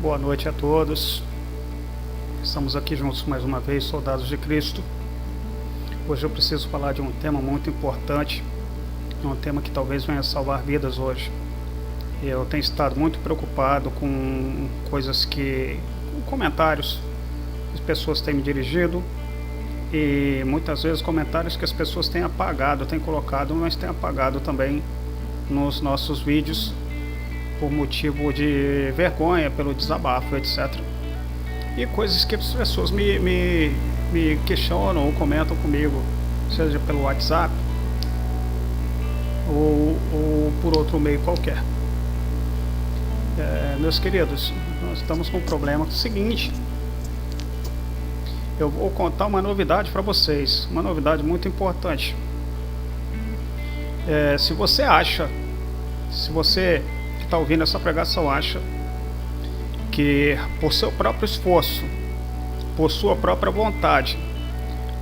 boa noite a todos. Estamos aqui juntos mais uma vez, soldados de Cristo. Hoje eu preciso falar de um tema muito importante, um tema que talvez venha salvar vidas hoje. Eu tenho estado muito preocupado com comentários que as pessoas têm me dirigido e muitas vezes comentários que as pessoas têm apagado, têm colocado, mas têm apagado também nos nossos vídeos por motivo de vergonha, pelo desabafo, etc. E coisas que as pessoas me questionam ou comentam comigo, seja pelo WhatsApp ou por outro meio qualquer. Meus queridos, nós estamos com um problema seguinte. Eu vou contar uma novidade para vocês, uma novidade muito importante. Se você que está ouvindo essa pregação acha que por seu próprio esforço, por sua própria vontade,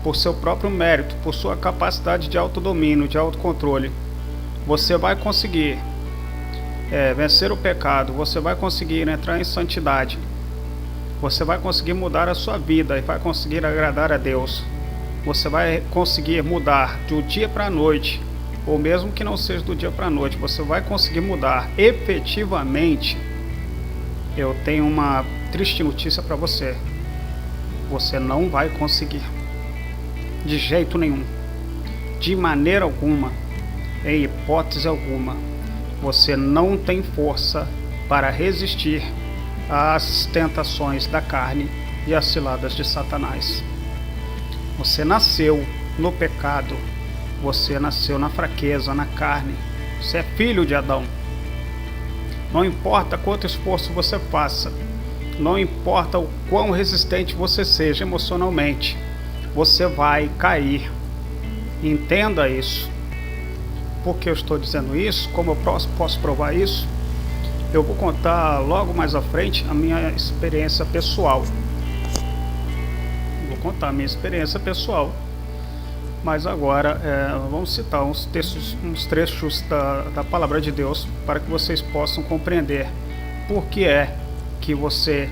por seu próprio mérito, por sua capacidade de autodomínio, de autocontrole, você vai conseguir vencer o pecado, você vai conseguir entrar em santidade, você vai conseguir mudar a sua vida e vai conseguir agradar a Deus, você vai conseguir mudar do dia para a noite, ou mesmo que não seja do dia para a noite, você vai conseguir mudar efetivamente. Eu tenho uma triste notícia para você. Você não vai conseguir. De jeito nenhum. De maneira alguma. Em hipótese alguma. Você não tem força para resistir às tentações da carne e às ciladas de Satanás. Você nasceu no pecado. Você nasceu na fraqueza, na carne. Você é filho de Adão. Não importa quanto esforço você faça, não importa o quão resistente você seja emocionalmente, você vai cair. Entenda isso. Por que eu estou dizendo isso? Como eu posso provar isso? Eu vou contar logo mais à frente a minha experiência pessoal. Vou contar a minha experiência pessoal. Mas agora vamos citar uns trechos da palavra de Deus para que vocês possam compreender por que é que você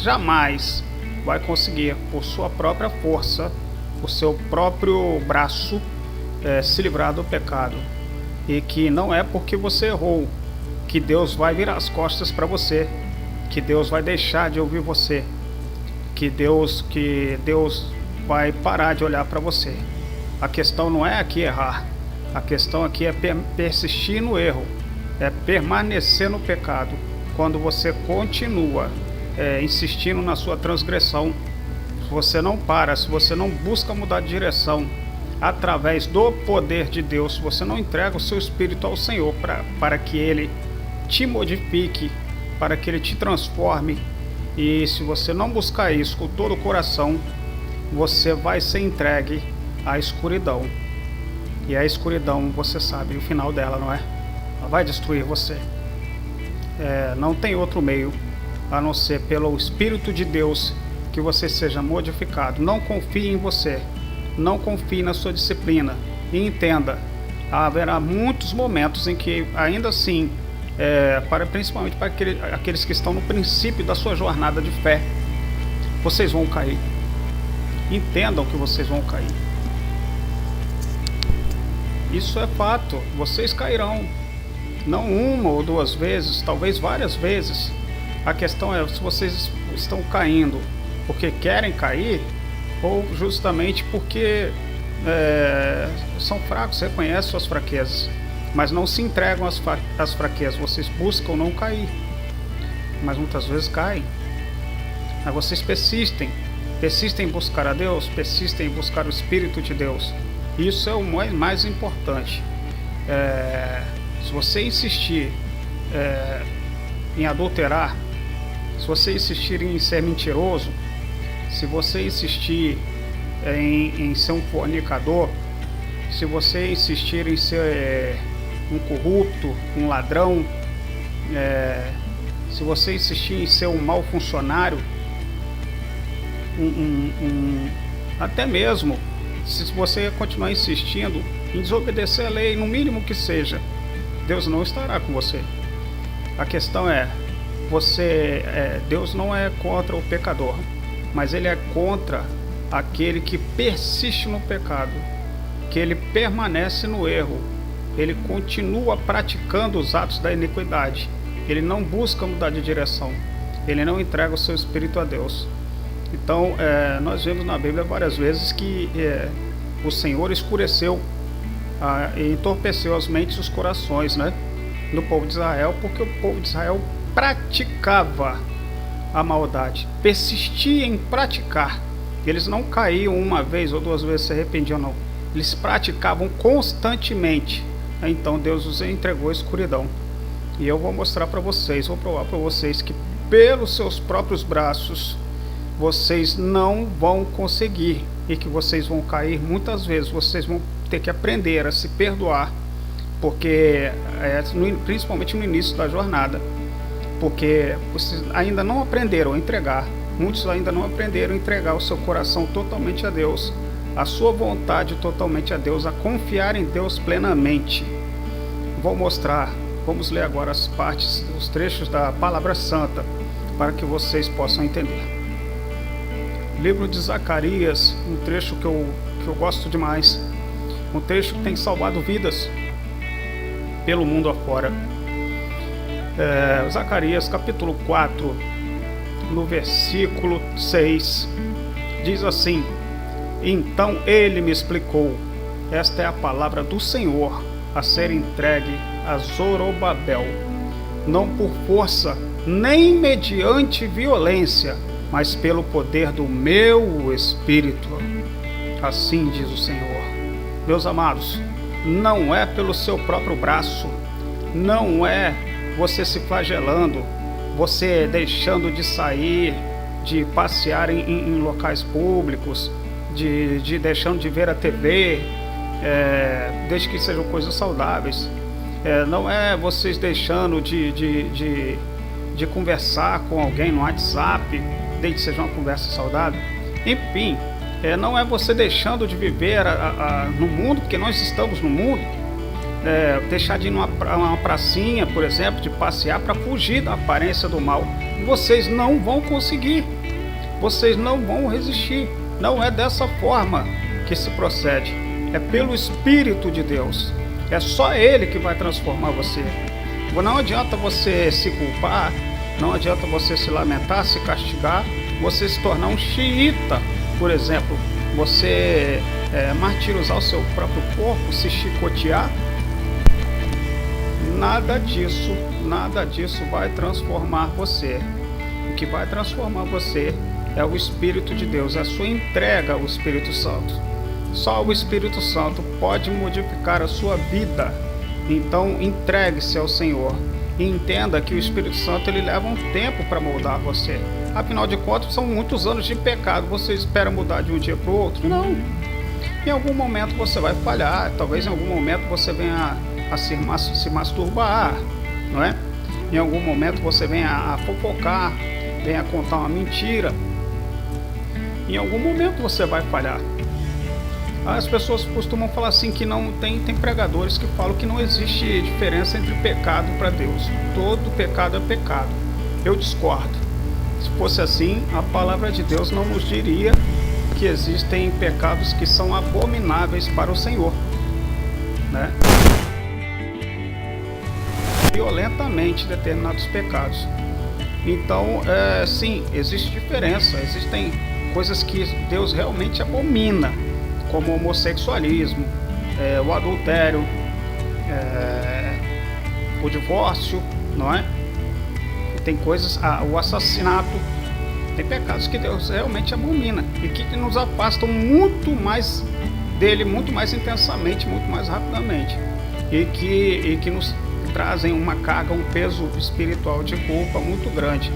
jamais vai conseguir, por sua própria força, por seu próprio braço, se livrar do pecado. E que não é porque você errou que Deus vai virar as costas para você, que Deus vai deixar de ouvir você, que Deus vai parar de olhar para você. A questão não é aqui errar, a questão aqui é persistir no erro, é permanecer no pecado. Quando você continua insistindo na sua transgressão, se você não para, se você não busca mudar de direção através do poder de Deus, se você não entrega o seu espírito ao Senhor para que Ele te modifique, para que Ele te transforme, e se você não buscar isso com todo o coração, você vai ser entregue à escuridão. E a escuridão, você sabe o final dela, não é? Ela vai destruir você. Não tem outro meio a não ser pelo Espírito de Deus que você seja modificado. Não confie em você, não confie na sua disciplina. E entenda, haverá muitos momentos em que ainda assim, principalmente para aqueles que estão no princípio da sua jornada de fé, vocês vão cair. Entendam que vocês vão cair. Isso é fato. Vocês cairão. Não uma ou duas vezes, talvez várias vezes. A questão é se vocês estão caindo porque querem cair ou justamente porque são fracos, reconhecem suas fraquezas, mas não se entregam às fraquezas. Vocês buscam não cair, mas muitas vezes caem. Mas vocês persistem em buscar a Deus, persistem em buscar o Espírito de Deus. Isso é o mais importante. Se você insistir em adulterar, se você insistir em ser mentiroso, se você insistir em ser um fornicador, se você insistir em ser um corrupto, um ladrão, se você insistir em ser um mau funcionário, até mesmo se você continuar insistindo em desobedecer a lei, no mínimo que seja, Deus não estará com você. A questão é, Deus não é contra o pecador, mas Ele é contra aquele que persiste no pecado, que ele permanece no erro, ele continua praticando os atos da iniquidade, ele não busca mudar de direção, ele não entrega o seu espírito a Deus. Então, nós vemos na Bíblia várias vezes que o Senhor escureceu e entorpeceu as mentes e os corações, né, do povo de Israel, porque o povo de Israel praticava a maldade, persistia em praticar. Eles não caíam uma vez ou duas vezes, se arrependiam, não. Eles praticavam constantemente. Então Deus os entregou à escuridão. E eu vou mostrar para vocês, vou provar para vocês que pelos seus próprios braços vocês não vão conseguir, e que vocês vão cair muitas vezes. Vocês vão ter que aprender a se perdoar, porque principalmente no início da jornada, porque vocês ainda não aprenderam a entregar. Muitos ainda não aprenderam a entregar o seu coração totalmente a Deus, a sua vontade totalmente a Deus, a confiar em Deus plenamente. Vou mostrar, vamos ler agora as partes, os trechos da Palavra Santa, para que vocês possam entender. Livro de Zacarias, um trecho que eu gosto demais, um trecho que tem salvado vidas pelo mundo afora. Zacarias capítulo 4, no versículo 6, diz assim: então ele me explicou, esta é a palavra do Senhor a ser entregue a Zorobabel, não por força, nem mediante violência, mas pelo poder do meu Espírito. Assim diz o Senhor. Meus amados, não é pelo seu próprio braço, não é você se flagelando, você deixando de sair, de passear em locais públicos, de deixando de ver a TV, desde que sejam coisas saudáveis. Não é vocês deixando de conversar com alguém no WhatsApp, desde que seja uma conversa saudável. Enfim, não é você deixando de viver no mundo, porque nós estamos no mundo. Deixar de ir numa pracinha, por exemplo, de passear para fugir da aparência do mal. Vocês não vão conseguir, vocês não vão resistir. Não é dessa forma que se procede, é pelo Espírito de Deus. É só Ele que vai transformar você. Não adianta você se culpar, não adianta você se lamentar, se castigar, você se tornar um xiita, por exemplo, você martirizar o seu próprio corpo, se chicotear. Nada disso vai transformar você. O que vai transformar você é o Espírito de Deus, é a sua entrega ao Espírito Santo. Só o Espírito Santo pode modificar a sua vida. Então entregue-se ao Senhor e entenda que o Espírito Santo ele leva um tempo para moldar você. Afinal de contas, são muitos anos de pecado. Você espera mudar de um dia para o outro? Não. Em algum momento você vai falhar, talvez em algum momento você venha a se masturbar, não é? Em algum momento você venha a fofocar, venha a contar uma mentira. Em algum momento você vai falhar. As pessoas costumam falar assim que não tem pregadores que falam que não existe diferença entre pecado para Deus. Todo pecado é pecado. Eu discordo. Se fosse assim, a palavra de Deus não nos diria que existem pecados que são abomináveis para o Senhor, né? Violentamente determinados pecados. Então, sim, existe diferença. Existem coisas que Deus realmente abomina, como o homossexualismo, o adultério, o divórcio, não é? Tem coisas, o assassinato. Tem pecados que Deus realmente abomina e que nos afastam muito mais dele, muito mais intensamente, muito mais rapidamente, e que nos trazem uma carga, um peso espiritual de culpa muito grande.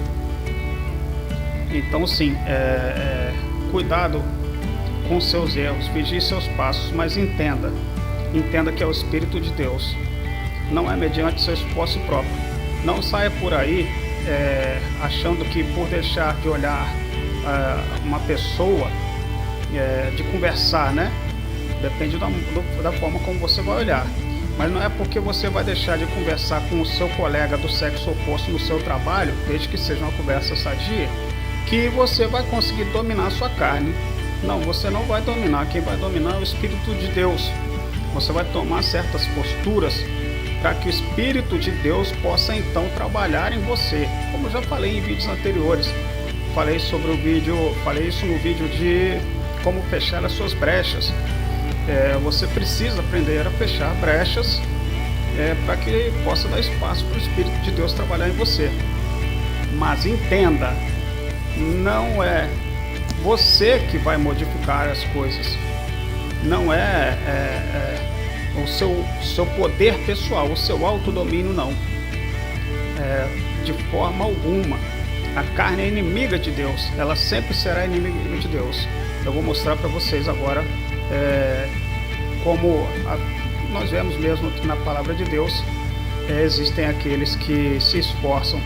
Então sim, cuidado com seus erros, vigie seus passos, mas entenda que é o Espírito de Deus, não é mediante seu esforço próprio. Não saia por aí achando que por deixar de olhar uma pessoa, de conversar, né? Depende da forma como você vai olhar. Mas não é porque você vai deixar de conversar com o seu colega do sexo oposto no seu trabalho, desde que seja uma conversa sadia, que você vai conseguir dominar a sua carne. Não, você não vai dominar. Quem vai dominar é o Espírito de Deus. Você vai tomar certas posturas para que o Espírito de Deus possa então trabalhar em você. Como eu já falei em vídeos anteriores, falei isso no vídeo de como fechar as suas brechas. Você precisa aprender a fechar brechas para que possa dar espaço para o Espírito de Deus trabalhar em você. Mas entenda, não é você que vai modificar as coisas. Não é o seu poder pessoal, o seu autodomínio, não. De forma alguma. A carne é inimiga de Deus. Ela sempre será inimiga de Deus. Eu vou mostrar para vocês agora como nós vemos mesmo na palavra de Deus. Existem aqueles que se esforçam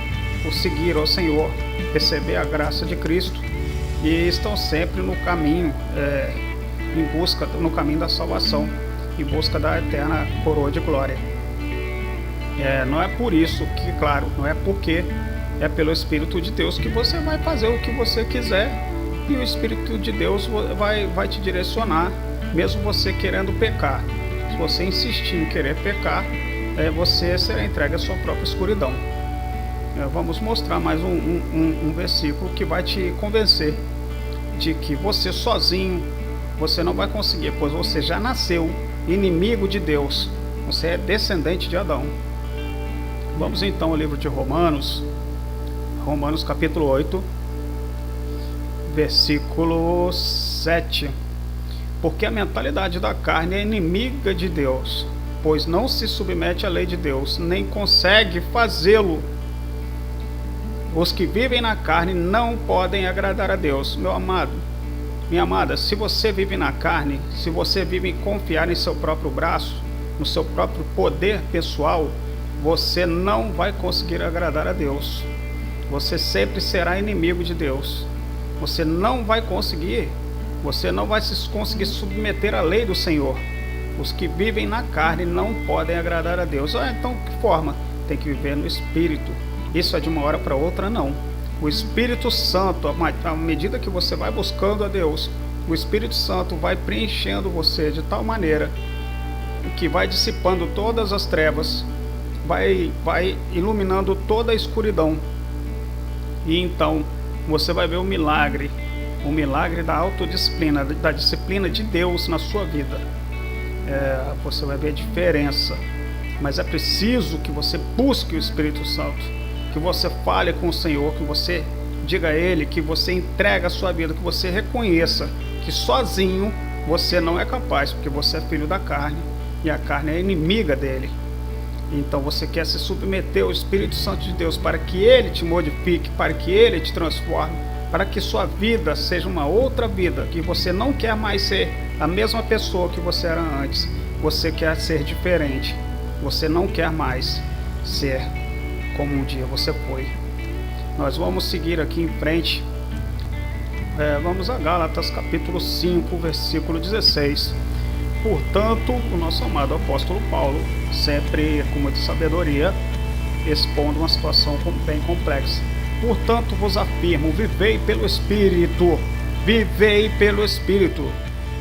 por seguir ao Senhor, receber a graça de Cristo e estão sempre no caminho, no caminho da salvação, em busca da eterna coroa de glória. Não é por isso que, claro, não é porque é pelo Espírito de Deus que você vai fazer o que você quiser e o Espírito de Deus vai te direcionar, mesmo você querendo pecar. Se você insistir em querer pecar, você será entregue à sua própria escuridão. Vamos mostrar mais um versículo que vai te convencer de que você sozinho, você não vai conseguir, pois você já nasceu inimigo de Deus. Você é descendente de Adão. Vamos então ao livro de Romanos capítulo 8, versículo 7. Porque a mentalidade da carne é inimiga de Deus, pois não se submete à lei de Deus, nem consegue fazê-lo. Os que vivem na carne não podem agradar a Deus. Meu amado, minha amada, se você vive na carne, se você vive em confiar em seu próprio braço, no seu próprio poder pessoal, você não vai conseguir agradar a Deus. Você sempre será inimigo de Deus. Você não vai conseguir conseguir submeter à lei do Senhor. Os que vivem na carne não podem agradar a Deus. Então, que forma? Tem que viver no Espírito. Isso é de uma hora para outra, não. O Espírito Santo, à medida que você vai buscando a Deus, o Espírito Santo vai preenchendo você de tal maneira que vai dissipando todas as trevas, vai iluminando toda a escuridão. E então você vai ver o milagre da autodisciplina, da disciplina de Deus na sua vida. Você vai ver a diferença. Mas é preciso que você busque o Espírito Santo, que você fale com o Senhor, que você diga a Ele, que você entregue a sua vida, que você reconheça que sozinho você não é capaz, porque você é filho da carne e a carne é inimiga dele. Então você quer se submeter ao Espírito Santo de Deus para que Ele te modifique, para que Ele te transforme, para que sua vida seja uma outra vida, que você não quer mais ser a mesma pessoa que você era antes, você quer ser diferente, você não quer mais ser como um dia você foi. Nós vamos seguir aqui em frente. Vamos a Gálatas capítulo 5, versículo 16. Portanto, o nosso amado apóstolo Paulo, sempre com muita sabedoria, expondo uma situação bem complexa. Portanto, vos afirmo, vivei pelo Espírito. Vivei pelo Espírito.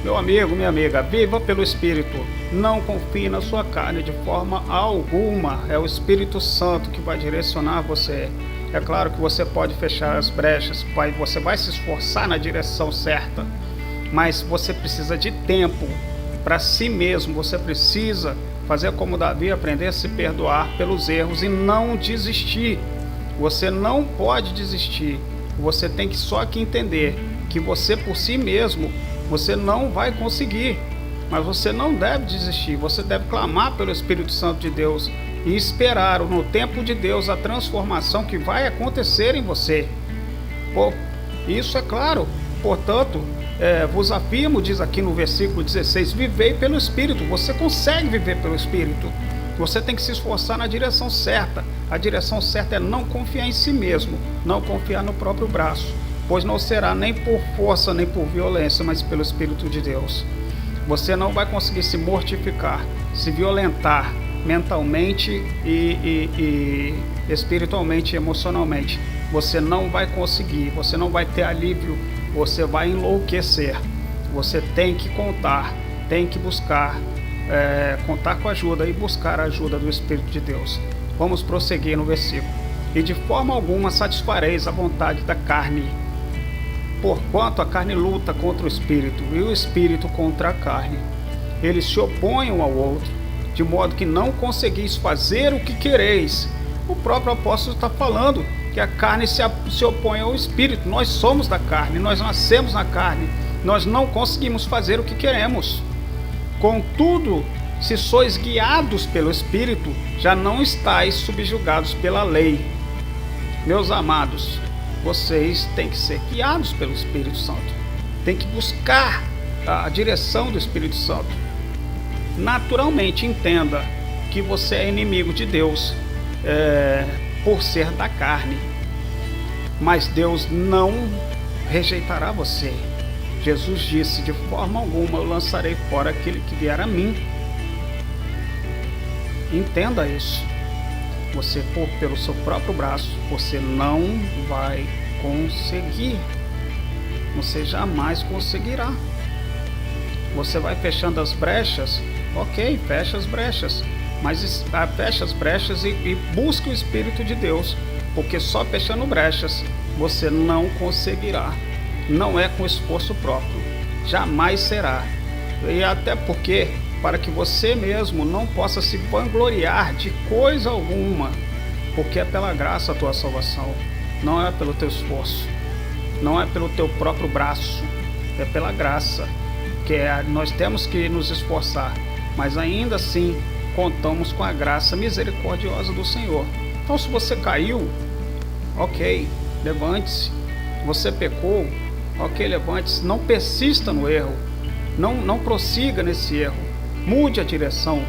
Meu amigo, minha amiga, viva pelo Espírito. Não confie na sua carne de forma alguma. É o Espírito Santo que vai direcionar você. É claro que você pode fechar as brechas, você vai se esforçar na direção certa, mas você precisa de tempo para si mesmo. Você precisa fazer como Davi, aprender a se perdoar pelos erros e não desistir. Você não pode desistir. Você tem que só que entender que você por si mesmo, você não vai conseguir. Mas você não deve desistir. Você deve clamar pelo Espírito Santo de Deus e esperar no tempo de Deus a transformação que vai acontecer em você. Isso é claro. Portanto, vos afirmo, diz aqui no versículo 16, vivei pelo Espírito. Você consegue viver pelo Espírito. Você tem que se esforçar na direção certa. A direção certa é não confiar em si mesmo, não confiar no próprio braço, pois não será nem por força nem por violência, mas pelo Espírito de Deus. Você não vai conseguir se mortificar, se violentar, mentalmente e espiritualmente e emocionalmente. Você não vai conseguir, você não vai ter alívio, você vai enlouquecer. Você tem que contar, tem que buscar, contar com a ajuda e buscar a ajuda do Espírito de Deus. Vamos prosseguir no versículo. E de forma alguma satisfareis a vontade da carne, porquanto a carne luta contra o Espírito e o Espírito contra a carne. Eles se opõem um ao outro, de modo que não conseguis fazer o que quereis. O próprio apóstolo está falando que a carne se opõe ao Espírito. Nós somos da carne, nós nascemos na carne, nós não conseguimos fazer o que queremos. Contudo, se sois guiados pelo Espírito, já não estáis subjugados pela lei. Meus amados, vocês têm que ser guiados pelo Espírito Santo, têm que buscar a direção do Espírito Santo. Naturalmente, entenda que você é inimigo de Deus por ser da carne, mas Deus não rejeitará você. Jesus disse: de forma alguma eu lançarei fora aquele que vier a mim. Entenda isso. Você, pelo seu próprio braço, você não vai conseguir. Você jamais conseguirá. Você vai fechando as brechas, ok, fecha as brechas, mas fecha as brechas e busque o Espírito de Deus, porque só fechando brechas você não conseguirá. Não é com esforço próprio, jamais será. E até porque, para que você mesmo não possa se vangloriar de coisa alguma, porque é pela graça a tua salvação, não é pelo teu esforço, não é pelo teu próprio braço, é pela graça, que nós temos que nos esforçar, mas ainda assim contamos com a graça misericordiosa do Senhor. Então, se você caiu, ok, levante-se. Você pecou, ok, levante-se. Não persista no erro, não prossiga nesse erro, mude a direção.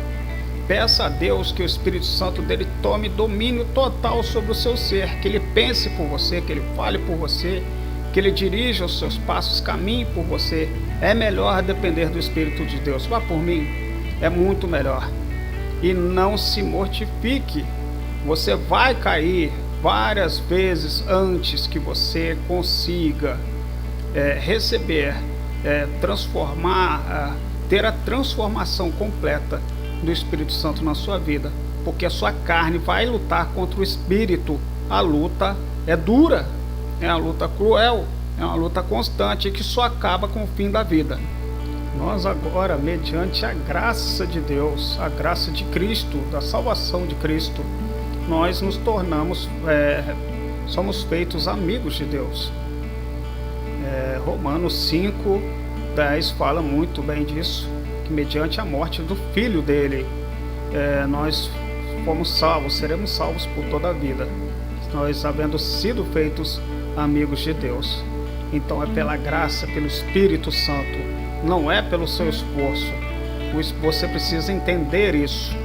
Peça a Deus que o Espírito Santo dele tome domínio total sobre o seu ser, que ele pense por você, que ele fale por você, que ele dirija os seus passos, caminhe por você. É melhor depender do Espírito de Deus. Vá por mim, é muito melhor. E não se mortifique. Você vai cair várias vezes antes que você consiga receber, transformar, ter a transformação completa do Espírito Santo na sua vida, porque a sua carne vai lutar contra o Espírito. A luta é dura, é uma luta cruel, é uma luta constante que só acaba com o fim da vida. Nós agora, mediante a graça de Deus, a graça de Cristo, da salvação de Cristo, nós nos tornamos, somos feitos amigos de Deus. Romanos 5:10 fala muito bem disso, que mediante a morte do Filho dele, nós fomos salvos, seremos salvos por toda a vida, nós havendo sido feitos amigos de Deus. Então é pela graça, pelo Espírito Santo, não é pelo seu esforço. Você precisa entender isso.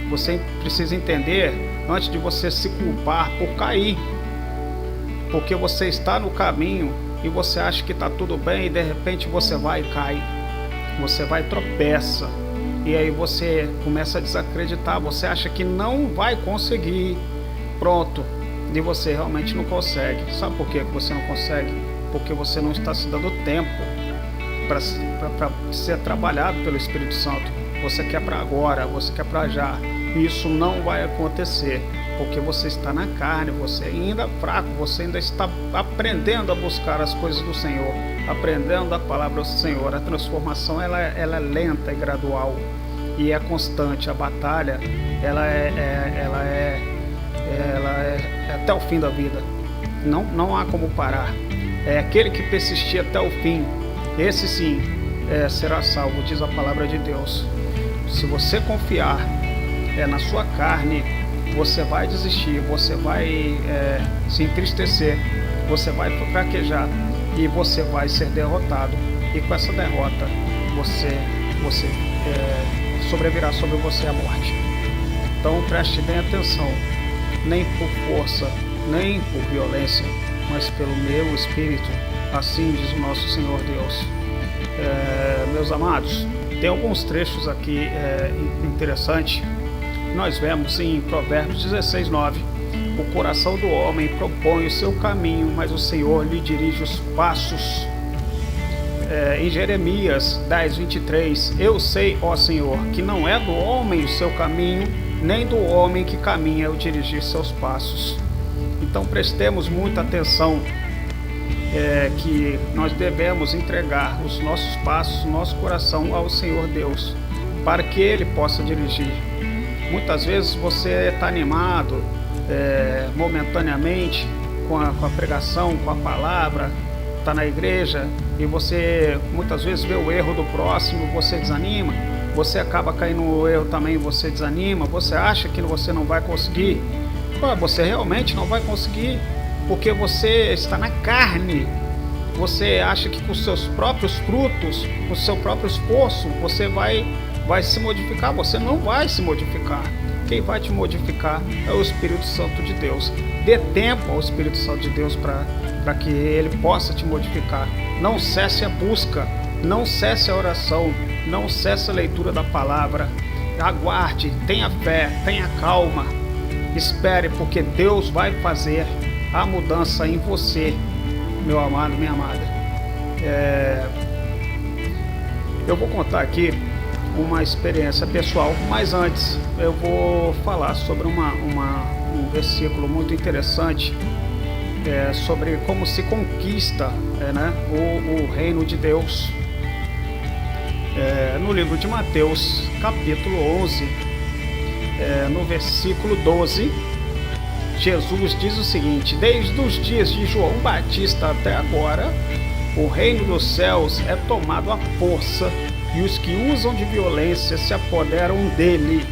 Você precisa entender antes de você se culpar por cair, porque você está no caminho e você acha que está tudo bem e de repente você vai e cai, você vai e tropeça, e aí você começa a desacreditar, você acha que não vai conseguir, pronto, e você realmente não consegue. Sabe por que você não consegue? Porque você não está se dando tempo para ser trabalhado pelo Espírito Santo. Você quer para agora, você quer para já, e isso não vai acontecer, porque você está na carne, você ainda é fraco, você ainda está aprendendo a buscar as coisas do Senhor, aprendendo a palavra do Senhor. A transformação ela é lenta e gradual, e é constante. A batalha ela é até o fim da vida. Não há como parar. É aquele que persistir até o fim, esse sim será salvo, diz a palavra de Deus. Se você confiar na sua carne, você vai desistir, você vai se entristecer, você vai fraquejar e você vai ser derrotado. E com essa derrota, você sobrevirá sobre você a morte. Então preste bem atenção, nem por força, nem por violência, mas pelo meu Espírito, assim diz o nosso Senhor Deus. Meus amados, tem alguns trechos aqui interessantes nós vemos em Provérbios 16:9, o coração do homem propõe o seu caminho, mas o Senhor lhe dirige os passos. Em Jeremias 10:23, eu sei, ó Senhor, que não é do homem o seu caminho, nem do homem que caminha o dirigir seus passos. Então prestemos muita atenção, que nós devemos entregar os nossos passos, nosso coração ao Senhor Deus, para que Ele possa dirigir. Muitas vezes você está animado momentaneamente com a pregação, com a palavra, está na igreja e você muitas vezes vê o erro do próximo, você desanima, você acaba caindo no erro também, você desanima, você acha que você não vai conseguir. Você realmente não vai conseguir, porque você está na carne. Você acha que com os seus próprios frutos, com o seu próprio esforço, você vai se modificar. Você não vai se modificar. Quem vai te modificar é o Espírito Santo de Deus. Dê tempo ao Espírito Santo de Deus para que Ele possa te modificar. Não cesse a busca, não cesse a oração, não cesse a leitura da palavra. Aguarde, tenha fé, tenha calma. Espere, porque Deus vai fazer a mudança em você, meu amado, minha amada. Eu vou contar aqui uma experiência pessoal, mas antes eu vou falar sobre um versículo muito interessante, sobre como se conquista o reino de Deus. No livro de Mateus, capítulo 11, no versículo 12, Jesus diz o seguinte: desde os dias de João Batista até agora, o reino dos céus é tomado à força, e os que usam de violência se apoderam dele.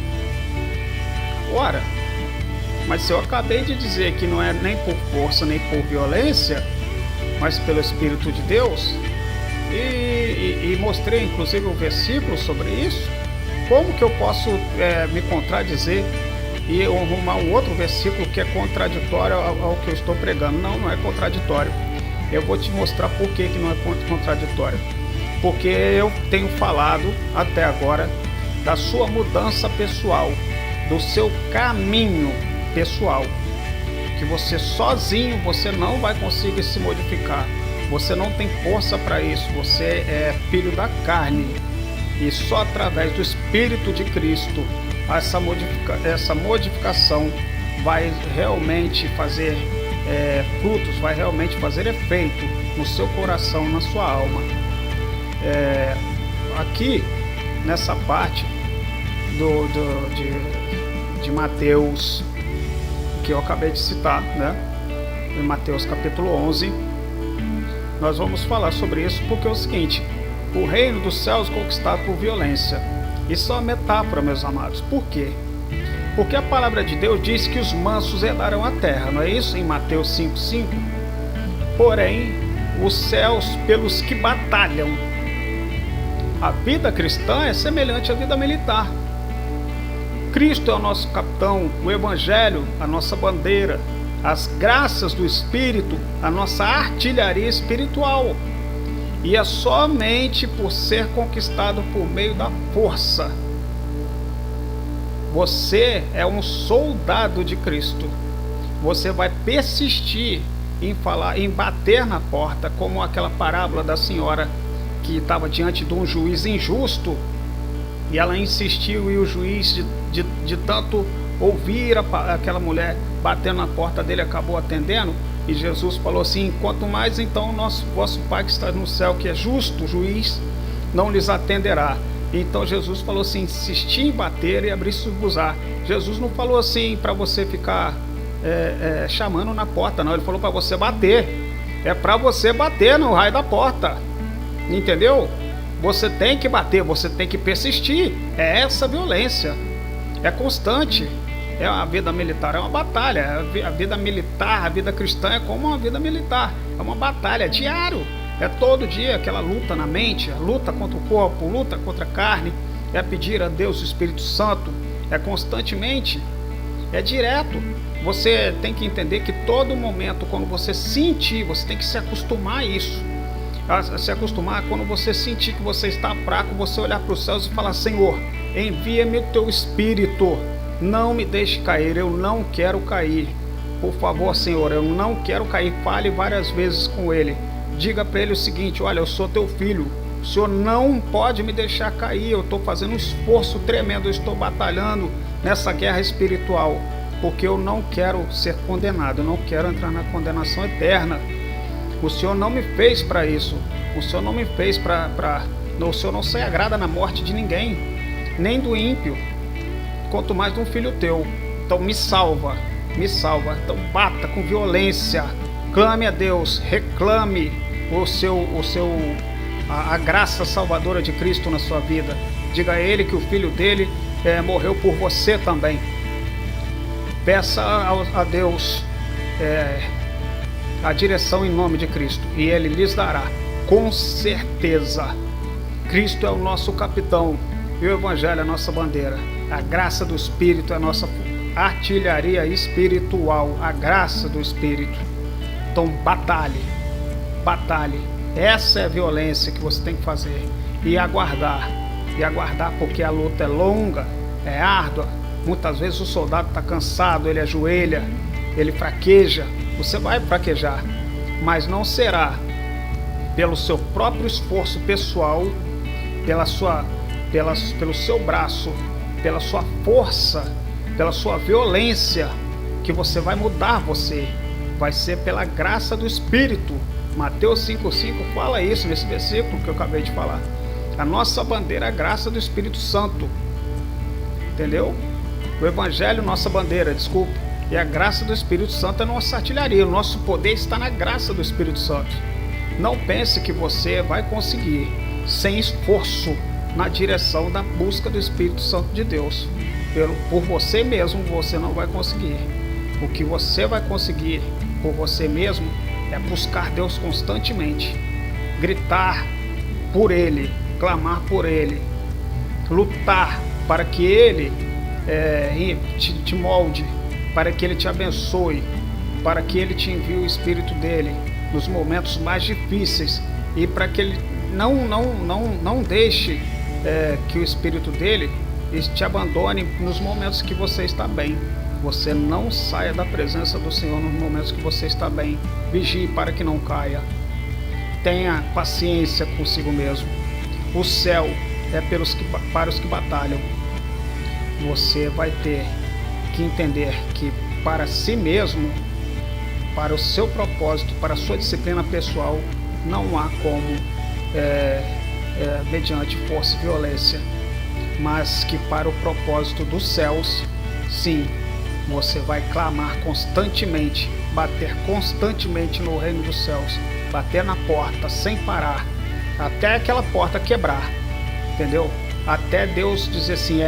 Ora, mas se eu acabei de dizer que não é nem por força nem por violência, mas pelo Espírito de Deus, e mostrei inclusive um versículo sobre isso, como que eu posso me contradizer e arrumar um outro versículo que é contraditório ao que eu estou pregando? Não é contraditório. Eu vou te mostrar por que não é contraditório. Porque eu tenho falado até agora da sua mudança pessoal, do seu caminho pessoal, que você sozinho você não vai conseguir se modificar. Você não tem força para isso. Você é filho da carne. E só através do Espírito de Cristo essa modificação vai realmente fazer frutos, vai realmente fazer efeito no seu coração, na sua alma. Aqui nessa parte de Mateus, que eu acabei de citar, em Mateus capítulo 11, nós vamos falar sobre isso, porque é o seguinte: o reino dos céus conquistado por violência. Isso é uma metáfora, meus amados. Por quê? Porque a palavra de Deus diz que os mansos herdarão a terra, não é isso? Em Mateus 5:5. Porém, os céus pelos que batalham. A vida cristã é semelhante à vida militar. Cristo é o nosso capitão, o Evangelho, a nossa bandeira, as graças do Espírito, a nossa artilharia espiritual. E é somente por ser conquistado por meio da força. Você é um soldado de Cristo. Você vai persistir em bater na porta, como aquela parábola da senhora que estava diante de um juiz injusto, e ela insistiu, e o juiz, de tanto ouvir aquela mulher batendo na porta dele, acabou atendendo. E Jesus falou assim: quanto mais então vosso Pai que está no céu, que é justo juiz, não lhes atenderá. Então Jesus falou assim: insistir em bater e abrir-se-vos-á. Jesus não falou assim para você ficar chamando na porta, não. Ele falou para você bater. É para você bater no raio da porta. Entendeu? Você tem que bater, você tem que persistir. É essa violência. É constante. A vida militar é uma batalha. A vida militar, a vida cristã é como uma vida militar. É uma batalha, é diário. É todo dia aquela luta na mente, a luta contra o corpo, luta contra a carne. É pedir a Deus o Espírito Santo. É constantemente. É direto. Você tem que entender que todo momento, quando você sentir, você tem que se acostumar a isso. Se acostumar quando você sentir que você está fraco, você olhar para os céus e falar: Senhor, envia-me o teu Espírito. Não me deixe cair, eu não quero cair. Por favor, Senhor, eu não quero cair. Fale várias vezes com ele. Diga para ele o seguinte: olha, eu sou teu filho. O Senhor não pode me deixar cair. Eu estou fazendo um esforço tremendo. Eu estou batalhando nessa guerra espiritual. Porque eu não quero ser condenado. Eu não quero entrar na condenação eterna. O Senhor não me fez para isso. O Senhor não me fez para... O Senhor não se agrada na morte de ninguém. Nem do ímpio. Quanto mais de um filho teu. Então me salva. Me salva. Então bata com violência. Clame a Deus. Reclame a graça salvadora de Cristo na sua vida. Diga a Ele que o Filho dele morreu por você também. Peça a Deus a direção em nome de Cristo e Ele lhes dará, com certeza. Cristo é o nosso capitão e o Evangelho é a nossa bandeira. A graça do Espírito é a nossa artilharia espiritual. A graça do Espírito. Então batalhe. Essa é a violência que você tem que fazer. E aguardar, porque a luta é longa, é árdua. Muitas vezes o soldado está cansado, ele ajoelha, ele fraqueja. Você vai fraquejar, mas não será pelo seu próprio esforço pessoal, pelo seu braço, pela sua força, pela sua violência, que você vai mudar você. Vai ser pela graça do Espírito. Mateus 5,5 fala isso nesse versículo que eu acabei de falar. A nossa bandeira é a graça do Espírito Santo. Entendeu? O Evangelho, nossa bandeira, desculpe. E a graça do Espírito Santo é nossa artilharia. O nosso poder está na graça do Espírito Santo. Não pense que você vai conseguir sem esforço na direção da busca do Espírito Santo de Deus. Por você mesmo você não vai conseguir. O que você vai conseguir por você mesmo é buscar Deus constantemente, gritar por Ele, clamar por Ele, lutar para que Ele te molde, para que Ele te abençoe, para que Ele te envie o Espírito dEle nos momentos mais difíceis e para que Ele não deixe que o Espírito dEle te abandone nos momentos que você está bem. Você não saia da presença do Senhor nos momentos que você está bem. Vigie para que não caia. Tenha paciência consigo mesmo. O céu é para os que batalham. Você vai ter que entender que para si mesmo, para o seu propósito, para a sua disciplina pessoal, não há como mediante força e violência, mas que para o propósito dos céus, sim, você vai clamar constantemente, bater constantemente no reino dos céus, bater na porta sem parar, até aquela porta quebrar, entendeu? Até Deus dizer assim: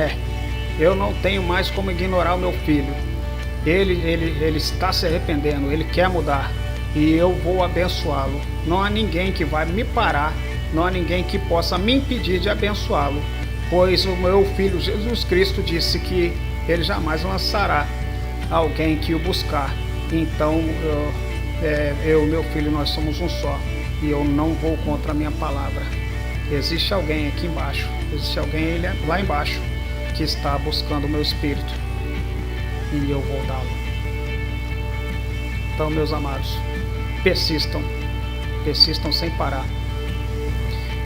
eu não tenho mais como ignorar o meu filho, ele está se arrependendo, ele quer mudar e eu vou abençoá-lo. Não há ninguém que vai me parar, não há ninguém que possa me impedir de abençoá-lo, pois o meu filho Jesus Cristo disse que ele jamais lançará alguém que o buscar. Então eu e meu filho, nós somos um só, e eu não vou contra a minha palavra. Existe alguém aqui embaixo, existe alguém lá embaixo que está buscando o meu espírito, e eu vou dá-lo. Então, meus amados, persistam sem parar.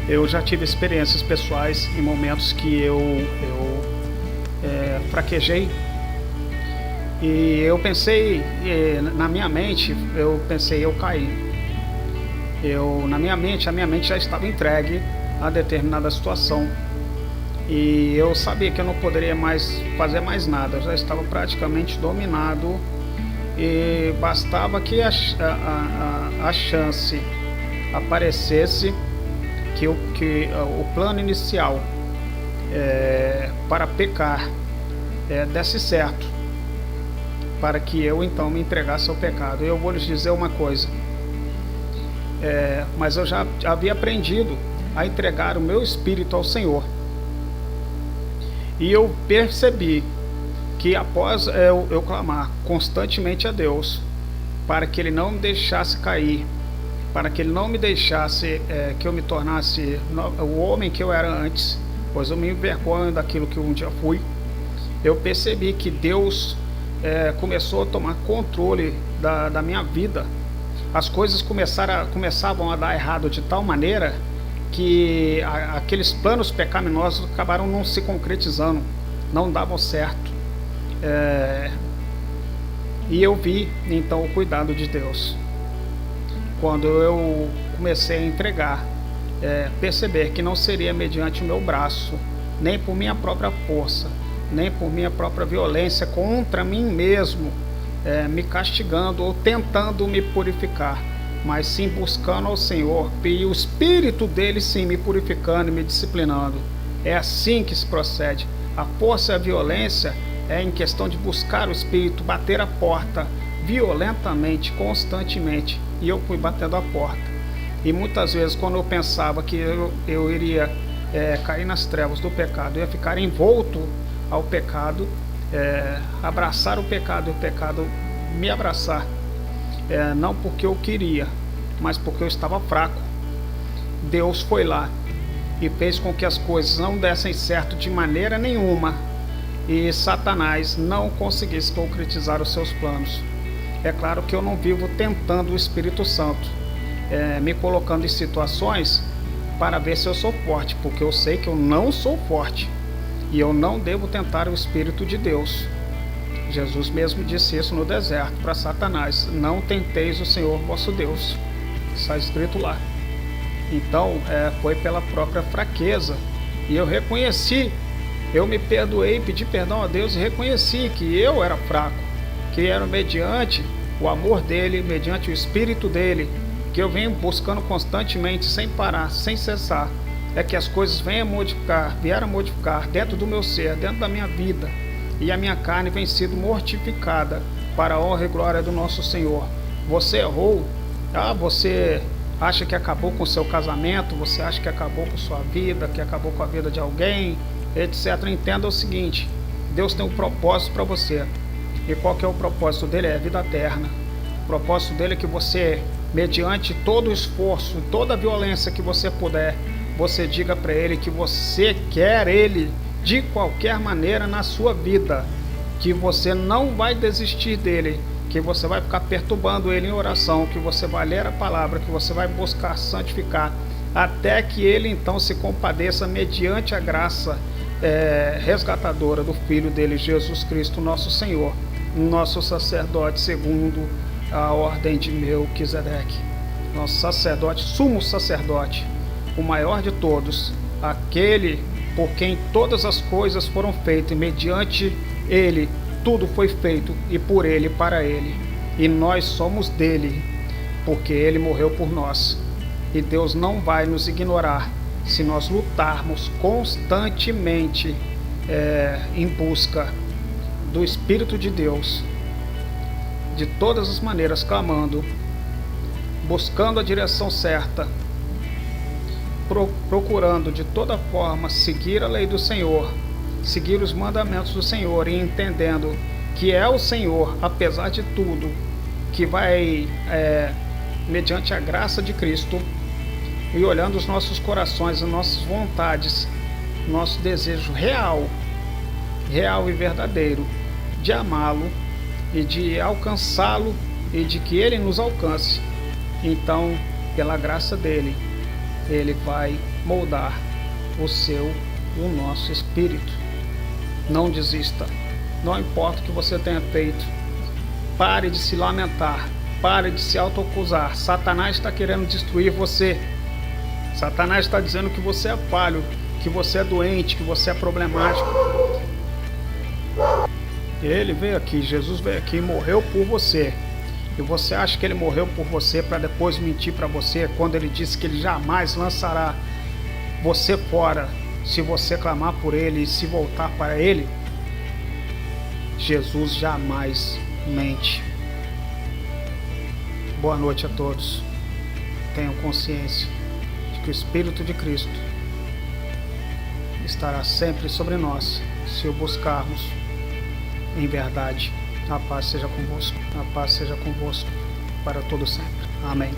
Eu já tive experiências pessoais em momentos que eu fraquejei. E eu pensei, na minha mente, eu caí. A minha mente já estava entregue a determinada situação. E eu sabia que eu não poderia mais fazer mais nada. Eu já estava praticamente dominado. E bastava que a chance aparecesse, que o plano inicial para pecar desse certo, para que eu então me entregasse ao pecado. Eu vou lhes dizer uma coisa, mas eu já havia aprendido a entregar o meu espírito ao Senhor, e eu percebi que após eu clamar constantemente a Deus para que Ele não me deixasse cair, para que Ele não me deixasse que eu me tornasse o homem que eu era antes, pois eu me envergonho daquilo que um dia fui. eu percebi que Deus começou a tomar controle da minha vida. As coisas começavam a dar errado de tal maneira que aqueles planos pecaminosos acabaram não se concretizando, não davam certo. E eu vi então o cuidado de Deus quando eu comecei a entregar, perceber que não seria mediante o meu braço, nem por minha própria força, nem por minha própria violência contra mim mesmo, me castigando ou tentando me purificar, mas sim buscando ao Senhor e o Espírito dele sim me purificando e me disciplinando. É assim que se procede. A força e a violência é em questão de buscar o Espírito, bater a porta violentamente, constantemente. E eu fui batendo a porta. E muitas vezes, quando eu pensava que eu iria cair nas trevas do pecado, eu ia ficar envolto ao pecado, abraçar o pecado e o pecado me abraçar, não porque eu queria, mas porque eu estava fraco. Deus foi lá e fez com que as coisas não dessem certo de maneira nenhuma e Satanás não conseguisse concretizar os seus planos. É claro que eu não vivo tentando o Espírito Santo, me colocando em situações para ver se eu sou forte, porque eu sei que eu não sou forte e eu não devo tentar o Espírito de Deus. Jesus mesmo disse isso no deserto para Satanás: não tenteis o Senhor vosso Deus. Está escrito lá. Então foi pela própria fraqueza, e eu reconheci, eu me perdoei, pedi perdão a Deus e reconheci que eu era fraco, que era mediante o amor dele, mediante o Espírito dele, que eu venho buscando constantemente, sem parar, sem cessar, que as coisas vieram a modificar dentro do meu ser, dentro da minha vida, e a minha carne vem sido mortificada para a honra e glória do nosso Senhor. Você errou, você acha que acabou com o seu casamento, você acha que acabou com sua vida, que acabou com a vida de alguém, etc. Entenda o seguinte: Deus tem um propósito para você. E qual que é o propósito dele? É a vida eterna. O propósito dele é que você, mediante todo o esforço, toda a violência que você puder, você diga para ele que você quer ele de qualquer maneira na sua vida, que você não vai desistir dele, que você vai ficar perturbando ele em oração, que você vai ler a palavra, que você vai buscar santificar, até que ele então se compadeça mediante a graça resgatadora do Filho dele, Jesus Cristo, nosso Senhor, nosso sacerdote segundo a ordem de Melquisedeque, nosso sacerdote, sumo sacerdote, o maior de todos, aquele por quem todas as coisas foram feitas, e mediante ele tudo foi feito, e por ele e para ele, e nós somos dele, porque ele morreu por nós. E Deus não vai nos ignorar se nós lutarmos constantemente em busca do Espírito de Deus, de todas as maneiras, clamando, buscando a direção certa, procurando de toda forma seguir a lei do Senhor, seguir os mandamentos do Senhor, e entendendo que é o Senhor, apesar de tudo, que vai, mediante a graça de Cristo, e olhando os nossos corações, as nossas vontades, nosso desejo real e verdadeiro de amá-lo e de alcançá-lo e de que ele nos alcance. Então, pela graça dele, ele vai moldar o seu e o nosso espírito. Não desista, não importa o que você tenha feito, pare de se lamentar, pare de se autoacusar. Satanás está querendo destruir você. Satanás está dizendo que você é falho, que você é doente, que você é problemático. Ele veio aqui, Jesus veio aqui e morreu por você. E você acha que ele morreu por você para depois mentir para você, quando ele disse que ele jamais lançará você fora se você clamar por ele e se voltar para ele? Jesus jamais mente. Boa noite a todos. Tenham consciência de que o Espírito de Cristo estará sempre sobre nós, se o buscarmos em verdade. A paz seja convosco. A paz seja convosco para todo sempre. Amém.